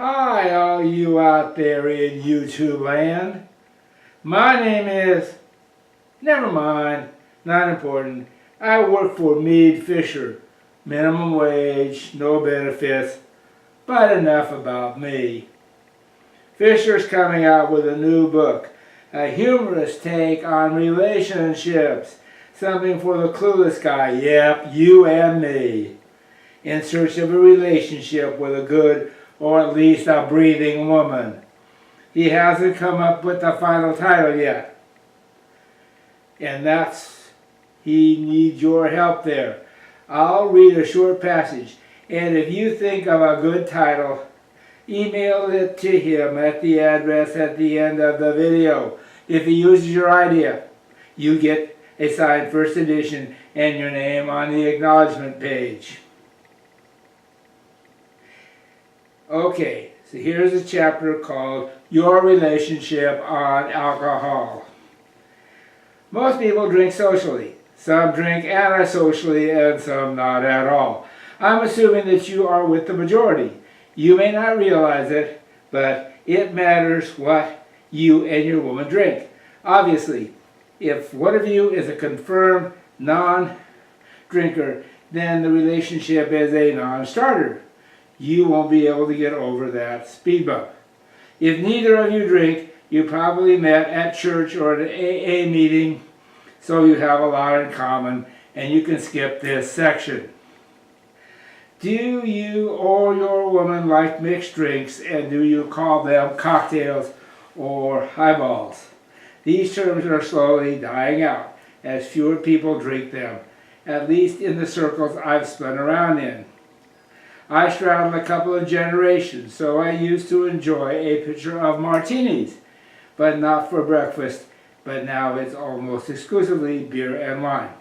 Hi, all you out there in YouTube land. My name is, never mind, not important. I work for Meade Fischer. Minimum wage, no benefits, but enough about me. Fisher's coming out with a new book, a humorous take on relationships. Something for the clueless guy, yep, you and me. In search of a relationship with a good, or at least a breathing woman. He hasn't come up with the final title yet. And he needs your help there. I'll read a short passage, and if you think of a good title, email it to him at the address at the end of the video. If he uses your idea, you get a signed first edition and your name on the acknowledgement page. Okay, so here's a chapter called Your Relationship on Alcohol. Most people drink socially. Some drink antisocially and some not at all. I'm assuming that you are with the majority. You may not realize it, but it matters what you and your woman drink. Obviously, if one of you is a confirmed non-drinker, then the relationship is a non-starter. You won't be able to get over that speed bump. If neither of you drink, you probably met at church or at an AA meeting, so you have a lot in common, and you can skip this section. Do you or your woman like mixed drinks, and do you call them cocktails or highballs? These terms are slowly dying out as fewer people drink them, at least in the circles I've spun around in. I straddled a couple of generations, so I used to enjoy a pitcher of martinis, but not for breakfast, but now it's almost exclusively beer and wine.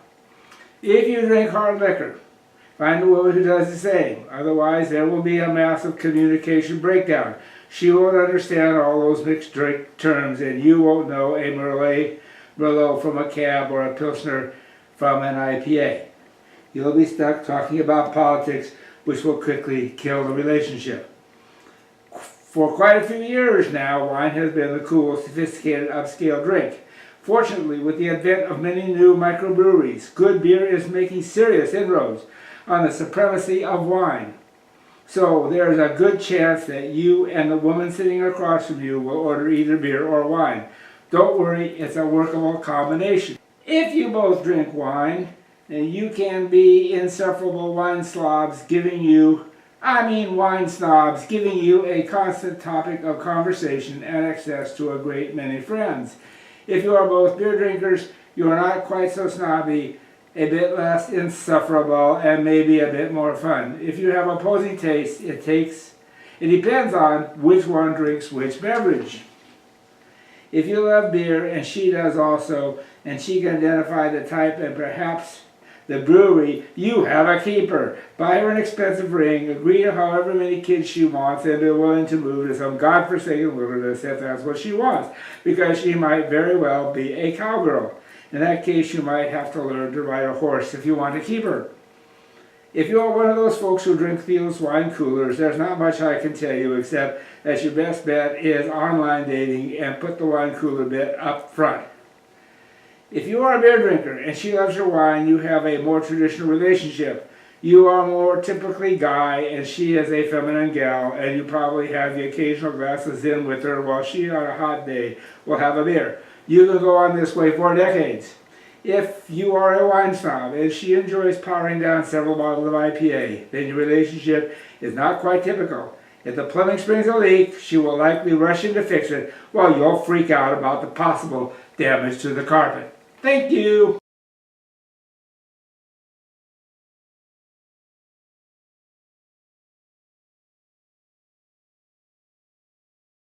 If you drink hard liquor, find a woman who does the same, otherwise there will be a massive communication breakdown. She won't understand all those mixed drink terms, and you won't know a Merlot from a Cab or a Pilsner from an IPA. You'll be stuck talking about politics, which will quickly kill the relationship. For quite a few years now, wine has been the cool, sophisticated, upscale drink. Fortunately, with the advent of many new microbreweries, good beer is making serious inroads on the supremacy of wine. So there's a good chance that you and the woman sitting across from you will order either beer or wine. Don't worry, it's a workable combination. If you both drink wine, and you can be insufferable wine snobs giving you a constant topic of conversation and access to a great many friends. If you are both beer drinkers, you are not quite so snobby, a bit less insufferable, and maybe a bit more fun. If you have opposing tastes, it depends on which one drinks which beverage. If you love beer, and she does also, and she can identify the type and perhaps the brewery, you have a keeper. Buy her an expensive ring, agree to however many kids she wants, and be willing to move to some godforsaken wilderness if that's what she wants, because she might very well be a cowgirl. In that case, you might have to learn to ride a horse if you want to keep her. If you are one of those folks who drink Fields wine coolers, there's not much I can tell you except that your best bet is online dating and put the wine cooler bit up front. If you are a beer drinker and she loves your wine, you have a more traditional relationship. You are more typically guy and she is a feminine gal, and you probably have the occasional glass of Zin with her while she on a hot day will have a beer. You can go on this way for decades. If you are a wine snob and she enjoys powering down several bottles of IPA, then your relationship is not quite typical. If the plumbing springs a leak, she will likely rush in to fix it while you'll freak out about the possible damage to the carpet. Thank you.